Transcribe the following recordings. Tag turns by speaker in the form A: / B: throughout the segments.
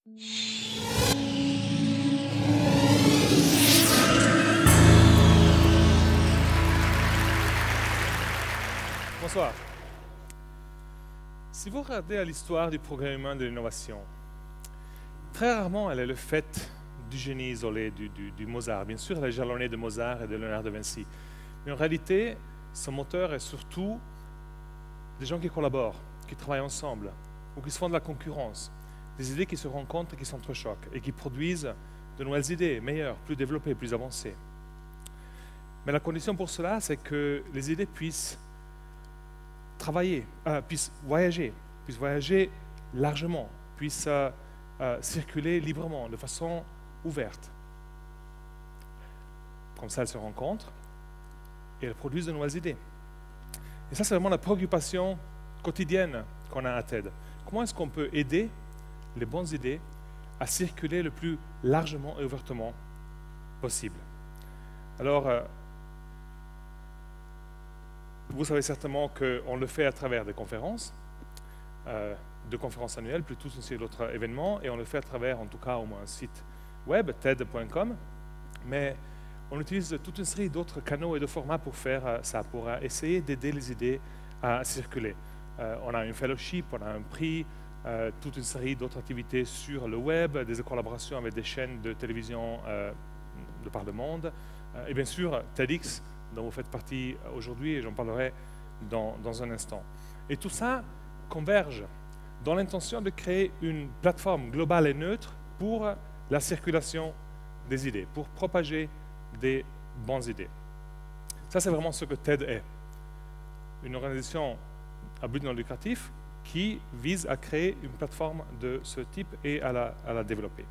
A: Bonsoir. Si vous regardez à l'histoire du progrès humain de l'innovation, très rarement elle est le fait du génie isolé du Mozart. Bien sûr, elle est jalonnée de Mozart et de Léonard de Vinci. Mais en réalité, son moteur est surtout des gens qui collaborent, qui travaillent ensemble, ou qui se font de la concurrence, des idées qui se rencontrent et qui s'entrechoquent, et qui produisent de nouvelles idées, meilleures, plus développées, plus avancées. Mais la condition pour cela, c'est que les idées puissent puissent voyager largement, puissent circuler librement, de façon ouverte. Comme ça, elles se rencontrent et elles produisent de nouvelles idées. Et ça, c'est vraiment la préoccupation quotidienne qu'on a à TED. Comment est-ce qu'on peut aider les bonnes idées à circuler le plus largement et ouvertement possible? Alors, vous savez certainement qu'on le fait à travers des conférences, de conférences annuelles, plus toute une série d'autres événements, et on le fait à travers, en tout cas, au moins un site web, TED.com, mais on utilise toute une série d'autres canaux et de formats pour faire ça, pour essayer d'aider les idées à circuler. On a une fellowship, on a un prix, toute une série d'autres activités sur le web, des collaborations avec des chaînes de télévision de par le monde, et bien sûr TEDx, dont vous faites partie aujourd'hui, et j'en parlerai dans un instant. Et tout ça converge dans l'intention de créer une plateforme globale et neutre pour la circulation des idées, pour propager des bonnes idées. Ça, c'est vraiment ce que TED est. Une organisation à but non lucratif qui vise à créer une plateforme de ce type et à la développer.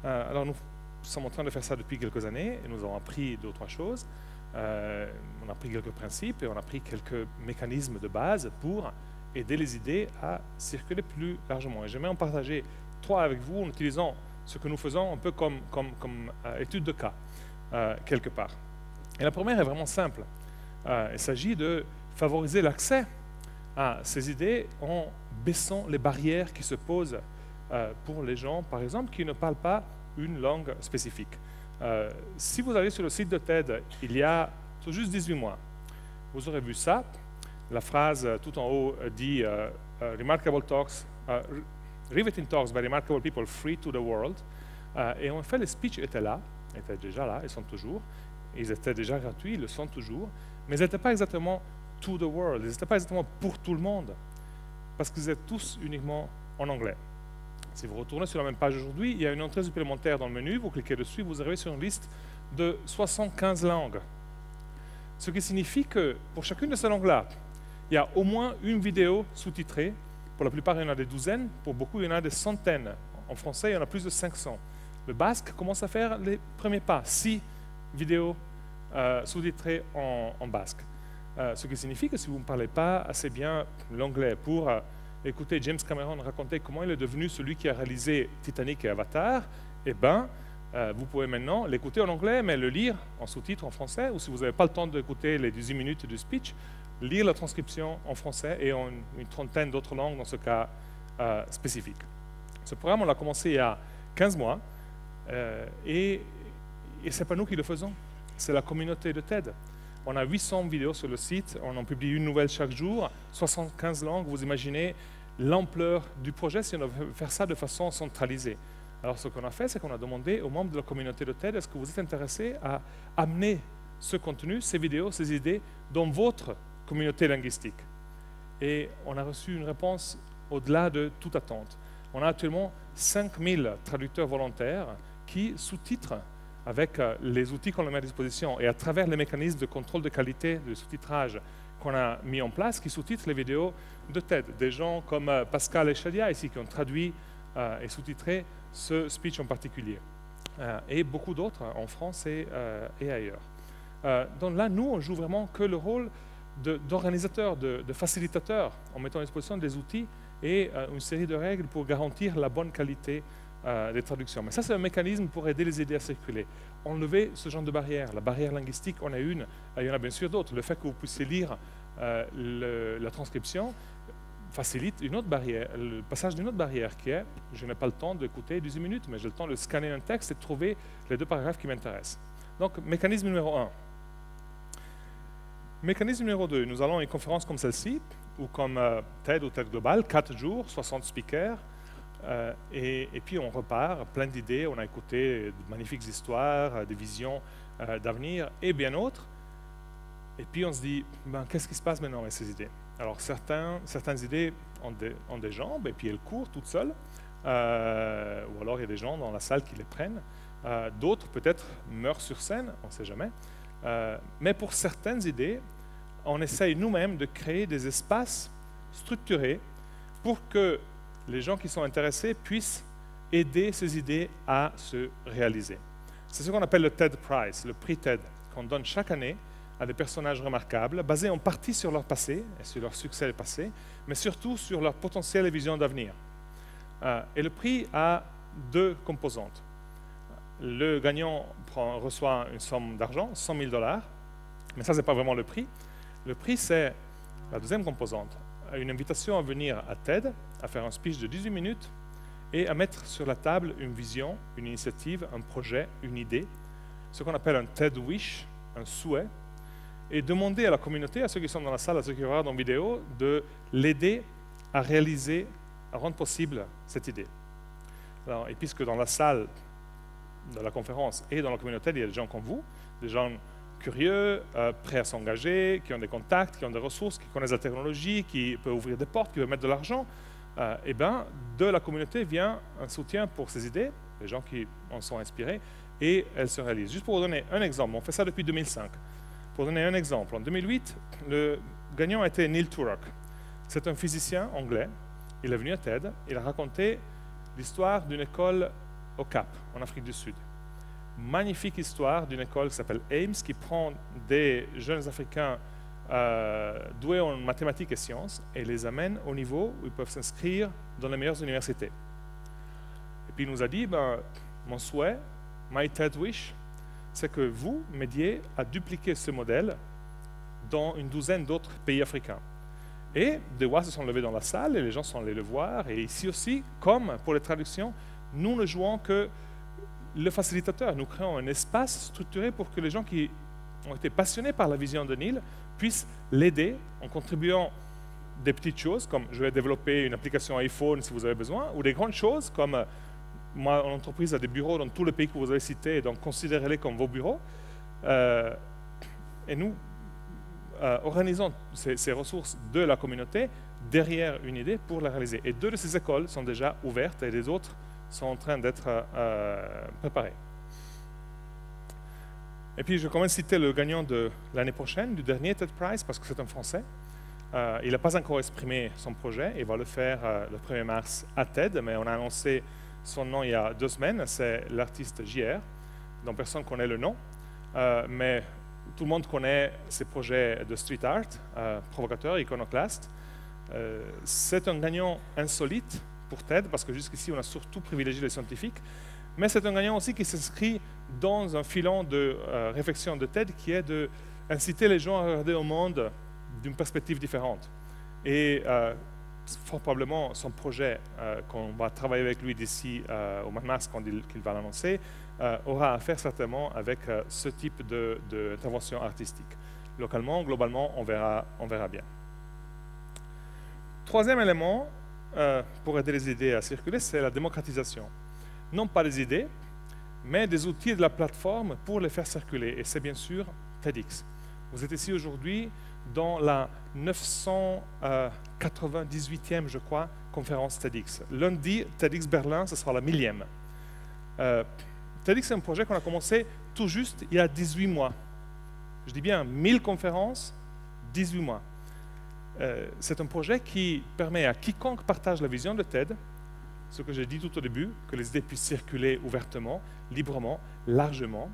A: Alors, nous sommes en train de faire ça depuis quelques années et nous avons appris deux ou trois choses. On a pris quelques principes et on a pris quelques mécanismes de base pour aider les idées à circuler plus largement. Et j'aimerais en partager trois avec vous en utilisant ce que nous faisons un peu comme étude de cas, quelque part. Et la première est vraiment simple. Il s'agit de favoriser l'accès à ces idées en baissant les barrières qui se posent pour les gens, par exemple, qui ne parlent pas une langue spécifique. Si vous allez sur le site de TED, il y a tout juste 18 mois, vous aurez vu ça. La phrase tout en haut dit Remarkable talks, riveting talks by remarkable people free to the world. Et en fait, les speeches étaient déjà là, ils sont toujours. Ils étaient déjà gratuits, ils le sont toujours. Mais ils n'étaient pas exactement to the world, ils n'étaient pas exactement pour tout le monde. Parce qu'ils étaient tous uniquement en anglais. Si vous retournez sur la même page aujourd'hui, il y a une entrée supplémentaire dans le menu, vous cliquez dessus, vous arrivez sur une liste de 75 langues. Ce qui signifie que pour chacune de ces langues-là, il y a au moins une vidéo sous-titrée. Pour la plupart, il y en a des douzaines, pour beaucoup, il y en a des centaines. En français, il y en a plus de 500. Le basque commence à faire les premiers pas, 6 vidéos sous-titrées en basque. Ce qui signifie que si vous ne parlez pas assez bien l'anglais pour écoutez James Cameron raconter comment il est devenu celui qui a réalisé Titanic et Avatar, eh bien, vous pouvez maintenant l'écouter en anglais, mais le lire en sous-titres en français, ou si vous n'avez pas le temps d'écouter les 18 minutes du speech, lire la transcription en français et en une trentaine d'autres langues dans ce cas spécifique. Ce programme, on l'a commencé il y a 15 mois, et ce n'est pas nous qui le faisons, c'est la communauté de TED. On a 800 vidéos sur le site, on en publie une nouvelle chaque jour, 75 langues. Vous imaginez l'ampleur du projet si on veut faire ça de façon centralisée. Alors ce qu'on a fait, c'est qu'on a demandé aux membres de la communauté de TED, est-ce que vous êtes intéressés à amener ce contenu, ces vidéos, ces idées dans votre communauté linguistique? Et on a reçu une réponse au-delà de toute attente. On a actuellement 5000 traducteurs volontaires qui sous-titrent avec les outils qu'on leur met à disposition et à travers les mécanismes de contrôle de qualité de sous-titrage qu'on a mis en place, qui sous-titrent les vidéos de TED. Des gens comme Pascal et Shadia ici qui ont traduit et sous-titré ce speech en particulier. Et beaucoup d'autres en France et ailleurs. Donc là, nous, on joue vraiment que le rôle d'organisateur, de facilitateur, en mettant à disposition des outils et une série de règles pour garantir la bonne qualité des traductions. Mais ça, c'est un mécanisme pour aider les idées à circuler. Enlever ce genre de barrière. La barrière linguistique, on a une, il y en a bien sûr d'autres. Le fait que vous puissiez lire la transcription, facilite une autre barrière, le passage d'une autre barrière qui est, je n'ai pas le temps d'écouter 18 minutes, mais j'ai le temps de scanner un texte et de trouver les 2 paragraphes qui m'intéressent. Donc, mécanisme numéro 1. Mécanisme numéro 2, nous allons à une conférence comme celle-ci, ou comme TED ou TED Global, 4 jours, 60 speakers, et puis on repart, plein d'idées, on a écouté de magnifiques histoires, des visions d'avenir et bien d'autres. Et puis on se dit, ben, qu'est-ce qui se passe maintenant avec ces idées? Alors certaines idées ont des jambes et puis elles courent toutes seules, ou alors il y a des gens dans la salle qui les prennent. D'autres peut-être meurent sur scène, on ne sait jamais. Mais pour certaines idées, on essaye nous-mêmes de créer des espaces structurés pour que les gens qui sont intéressés puissent aider ces idées à se réaliser. C'est ce qu'on appelle le TED Prize, le prix TED, qu'on donne chaque année à des personnages remarquables, basés en partie sur leur passé et sur leur succès passé, mais surtout sur leur potentiel et vision d'avenir. Et le prix a 2 composantes. Le gagnant reçoit une somme d'argent, 100 000 $, mais ça, ce n'est pas vraiment le prix. Le prix, c'est la 2e composante, une invitation à venir à TED, à faire un speech de 18 minutes et à mettre sur la table une vision, une initiative, un projet, une idée, ce qu'on appelle un TED Wish, un souhait, et demander à la communauté, à ceux qui sont dans la salle, à ceux qui regardent en vidéo, de l'aider à réaliser, à rendre possible cette idée. Alors, et puisque dans la salle de la conférence et dans la communauté, il y a des gens comme vous, des gens curieux, prêts à s'engager, qui ont des contacts, qui ont des ressources, qui connaissent la technologie, qui peuvent ouvrir des portes, qui peuvent mettre de l'argent, et bien, de la communauté vient un soutien pour ces idées, les gens qui en sont inspirés, et elles se réalisent. Juste pour vous donner un exemple, on fait ça depuis 2005. Pour donner un exemple, en 2008, le gagnant a été Neil Turok. C'est un physicien anglais. Il est venu à TED. Il a raconté l'histoire d'une école au Cap, en Afrique du Sud. Magnifique histoire d'une école qui s'appelle Ames, qui prend des jeunes Africains doués en mathématiques et sciences et les amène au niveau où ils peuvent s'inscrire dans les meilleures universités. Et puis il nous a dit, ben, mon souhait, my TED Wish, c'est que vous m'aidiez à dupliquer ce modèle dans une douzaine d'autres pays africains. Et des voix se sont levées dans la salle et les gens sont allés le voir. Et ici aussi, comme pour les traductions, nous ne jouons que le facilitateur. Nous créons un espace structuré pour que les gens qui ont été passionnés par la vision de Neil puissent l'aider en contribuant des petites choses comme je vais développer une application iPhone si vous avez besoin, ou des grandes choses comme moi, en entreprise, a des bureaux dans tous les pays que vous avez cités, donc considérez-les comme vos bureaux. Et nous organisons ces ressources de la communauté derrière une idée pour la réaliser. Et 2 de ces écoles sont déjà ouvertes et les autres sont en train d'être préparées. Et puis, je commence à citer le gagnant de l'année prochaine, du dernier TED Prize, parce que c'est un Français. Il n'a pas encore exprimé son projet. Il va le faire le 1er mars à TED, mais on a annoncé son nom il y a 2 semaines. C'est l'artiste JR, dont personne ne connaît le nom. Mais tout le monde connaît ses projets de street art, provocateur, iconoclaste. C'est un gagnant insolite pour TED, parce que jusqu'ici, on a surtout privilégié les scientifiques. Mais c'est un gagnant aussi qui s'inscrit dans un filon de réflexion de TED qui est d'inciter les gens à regarder au monde d'une perspective différente. Et fort probablement, son projet, qu'on va travailler avec lui d'ici au mois de mars, quand qu'il va l'annoncer, aura à faire certainement avec ce type d'intervention artistique. Localement, globalement, on verra bien. 3e élément, pour aider les idées à circuler, c'est la démocratisation. Non pas des idées, mais des outils de la plateforme pour les faire circuler. Et c'est bien sûr TEDx. Vous êtes ici aujourd'hui dans la 998e, je crois, conférence TEDx. Lundi, TEDx Berlin, ce sera la 1000e. TEDx, c'est un projet qu'on a commencé tout juste il y a 18 mois. Je dis bien 1000 conférences, 18 mois. C'est un projet qui permet à quiconque partage la vision de TED, ce que j'ai dit tout au début, que les idées puissent circuler ouvertement, librement, largement,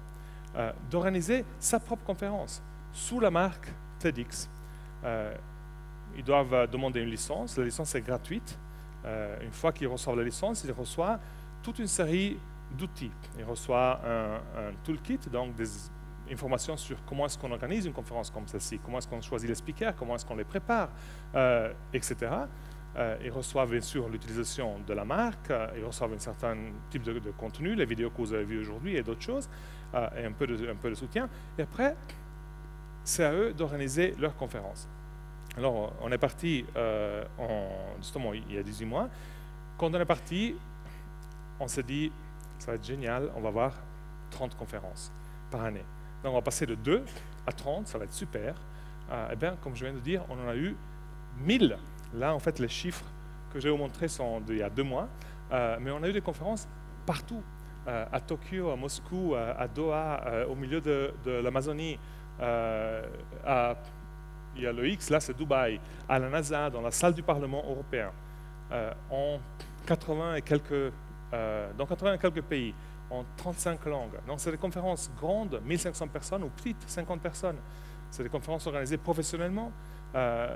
A: d'organiser sa propre conférence sous la marque TEDx. Ils doivent demander une licence. La licence est gratuite. Une fois qu'ils reçoivent la licence, ils reçoivent toute une série d'outils. Ils reçoivent un toolkit, donc des informations sur comment est-ce qu'on organise une conférence comme celle-ci, comment est-ce qu'on choisit les speakers, comment est-ce qu'on les prépare, etc. Ils reçoivent bien sûr l'utilisation de la marque, ils reçoivent un certain type de contenu, les vidéos que vous avez vues aujourd'hui et d'autres choses, et un peu de soutien. Et après, c'est à eux d'organiser leur conférence. Alors, on est parti, justement, il y a 18 mois. Quand on est parti, on s'est dit, ça va être génial, on va avoir 30 conférences par année. Donc, on va passer de 2 à 30, ça va être super. Eh bien, comme je viens de dire, on en a eu 1000. Là, en fait, les chiffres que je vais vous montrer sont d'il y a 2 mois. Mais on a eu des conférences partout. À Tokyo, à Moscou, à Doha, au milieu de l'Amazonie. Il y a le X, là c'est Dubaï. À la NASA, dans la salle du Parlement européen. Dans 80 et quelques pays. En 35 langues. Donc, c'est des conférences grandes, 1500 personnes, ou petites, 50 personnes. C'est des conférences organisées professionnellement.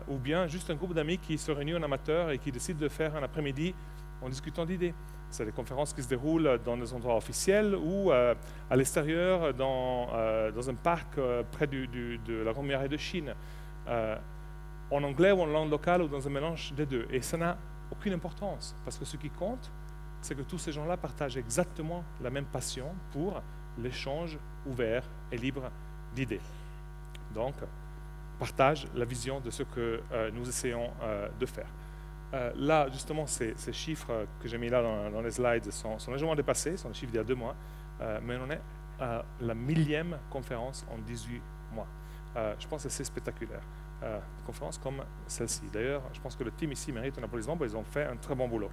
A: Ou bien juste un groupe d'amis qui se réunit en amateur et qui décide de faire un après-midi en discutant d'idées. C'est des conférences qui se déroulent dans des endroits officiels ou à l'extérieur, dans un parc près de la Grande Muraille de Chine, en anglais ou en langue locale ou dans un mélange des deux. Et ça n'a aucune importance, parce que ce qui compte, c'est que tous ces gens-là partagent exactement la même passion pour l'échange ouvert et libre d'idées. Donc, partage la vision de ce que nous essayons de faire. Là, justement, ces chiffres que j'ai mis là dans les slides sont légèrement dépassés, sont les chiffres d'il y a 2 mois, mais on est à la 1000e conférence en 18 mois. Je pense que c'est spectaculaire. Une conférence comme celle-ci. D'ailleurs, je pense que le team ici mérite un applaudissement, parce qu'ils ont fait un très bon boulot.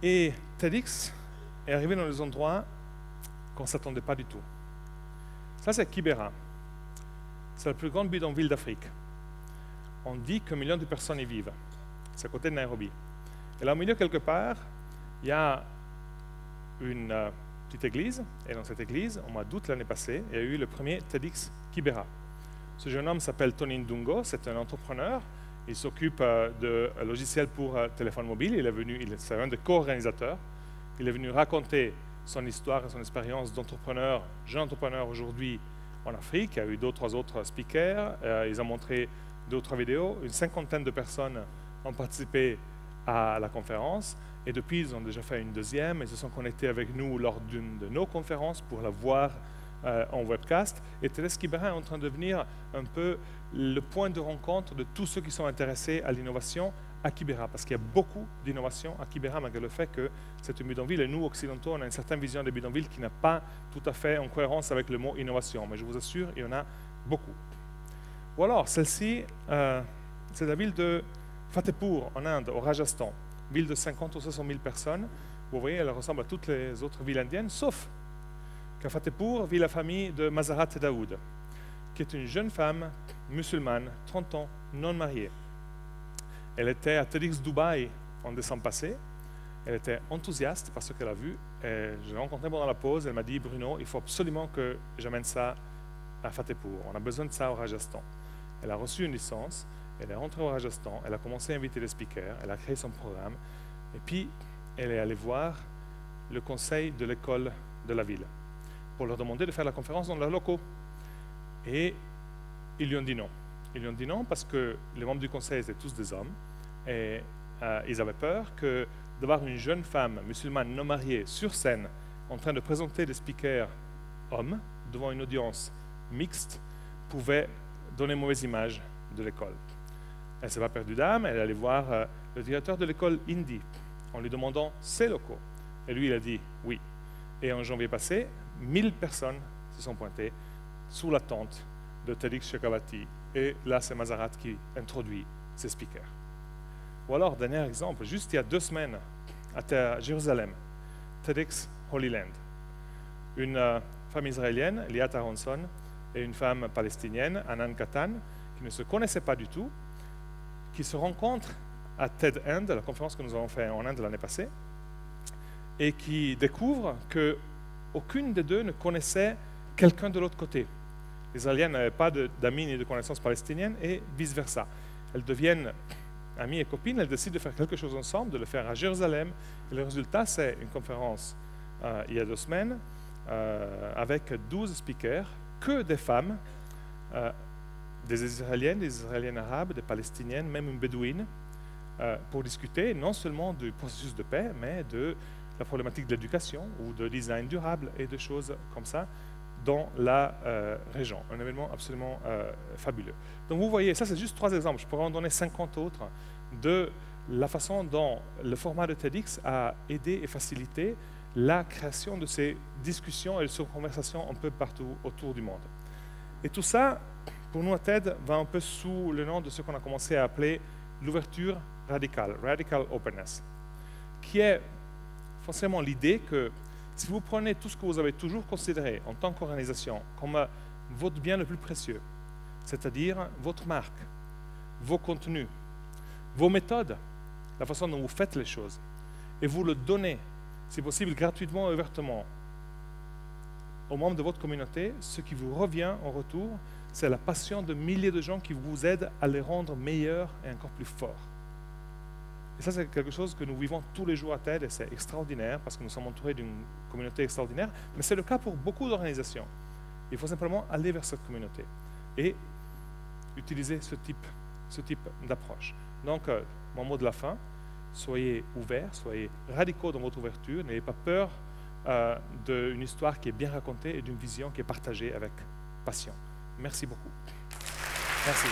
A: Et TEDx est arrivé dans des endroits qu'on ne s'attendait pas du tout. Ça, c'est Kibera. C'est la plus grande bidonville d'Afrique. On dit qu'1 million de personnes y vivent. C'est à côté de Nairobi. Et là, au milieu, quelque part, il y a une petite église. Et dans cette église, au mois d'août l'année passée, il y a eu le premier TEDx Kibera. Ce jeune homme s'appelle Tony Ndungo, c'est un entrepreneur. Il s'occupe de logiciels pour téléphone mobile. C'est un des co-organisateurs. Il est venu raconter son histoire et son expérience d'entrepreneur, jeune entrepreneur aujourd'hui en Afrique. Il y a eu 2 ou 3 autres speakers. Ils ont montré 2 ou 3 vidéos. Une 50aine de personnes ont participé à la conférence. Et depuis, ils ont déjà fait une 2e. Ils se sont connectés avec nous lors d'une de nos conférences pour la voir en webcast. Et TEDx Kibera est en train de devenir un peu le point de rencontre de tous ceux qui sont intéressés à l'innovation à Kibera, parce qu'il y a beaucoup d'innovation à Kibera, malgré le fait que c'est une bidonville, et nous, occidentaux, on a une certaine vision des bidonvilles qui n'a pas tout à fait en cohérence avec le mot innovation, mais je vous assure, il y en a beaucoup. Ou alors, celle-ci, c'est la ville de Fatehpur, en Inde, au Rajasthan, ville de 50 ou 60 000 personnes. Vous voyez, elle ressemble à toutes les autres villes indiennes, sauf qu'à Fatehpur vit la famille de Mazarat Daoud, qui est une jeune femme musulmane, 30 ans, non mariée. Elle était à TEDx Dubaï en décembre passé. Elle était enthousiaste par ce qu'elle a vu. Je l'ai rencontrée pendant la pause. Elle m'a dit, Bruno, il faut absolument que j'amène ça à Fatehpur. On a besoin de ça au Rajasthan. Elle a reçu une licence. Elle est rentrée au Rajasthan. Elle a commencé à inviter des speakers. Elle a créé son programme. Et puis, elle est allée voir le conseil de l'école de la ville pour leur demander de faire la conférence dans leurs locaux. Et ils lui ont dit non. Ils lui ont dit non parce que les membres du conseil étaient tous des hommes et ils avaient peur que d'avoir une jeune femme musulmane non mariée sur scène en train de présenter des speakers hommes devant une audience mixte pouvait donner une mauvaise image de l'école. Elle ne s'est pas perdue d'âme, elle est allée voir le directeur de l'école Indie en lui demandant ses locaux. Et lui, il a dit oui. Et en janvier passé, 1000 personnes se sont pointées sous la tente de TEDx Chakravarti. Et là, c'est Mazarat qui introduit ces speakers. Ou alors, dernier exemple, juste il y a 2 semaines, à Jérusalem, TEDx Holy Land. Une femme israélienne, Liat Aronson, et une femme palestinienne, Anan Katan, qui ne se connaissaient pas du tout, qui se rencontrent à TED Inde, la conférence que nous avons faite en Inde l'année passée, et qui découvrent qu'aucune des deux ne connaissait quelqu'un de l'autre côté. Les Israéliennes n'avaient pas d'amis ni de connaissances palestiniennes et vice-versa. Elles deviennent amies et copines, elles décident de faire quelque chose ensemble, de le faire à Jérusalem. Et le résultat, c'est une conférence il y a 2 semaines avec 12 speakers, que des femmes, des Israéliennes arabes, des Palestiniennes, même une bédouine, pour discuter non seulement du processus de paix, mais de la problématique de l'éducation ou de design durable et de choses comme ça dans la région. Un événement absolument fabuleux. Donc vous voyez, ça c'est juste 3 exemples, je pourrais en donner 50 autres, de la façon dont le format de TEDx a aidé et facilité la création de ces discussions et de ces conversations un peu partout autour du monde. Et tout ça, pour nous à TED, va un peu sous le nom de ce qu'on a commencé à appeler l'ouverture radicale, radical openness, qui est forcément l'idée que si vous prenez tout ce que vous avez toujours considéré en tant qu'organisation comme votre bien le plus précieux, c'est-à-dire votre marque, vos contenus, vos méthodes, la façon dont vous faites les choses, et vous le donnez, si possible gratuitement et ouvertement, aux membres de votre communauté, ce qui vous revient en retour, c'est la passion de milliers de gens qui vous aident à les rendre meilleurs et encore plus forts. Et ça, c'est quelque chose que nous vivons tous les jours à TED, et c'est extraordinaire, parce que nous sommes entourés d'une communauté extraordinaire, mais c'est le cas pour beaucoup d'organisations. Il faut simplement aller vers cette communauté et utiliser ce type d'approche. Donc, mon mot de la fin, soyez ouverts, soyez radicaux dans votre ouverture, n'ayez pas peur d'une histoire qui est bien racontée et d'une vision qui est partagée avec passion. Merci beaucoup. Merci.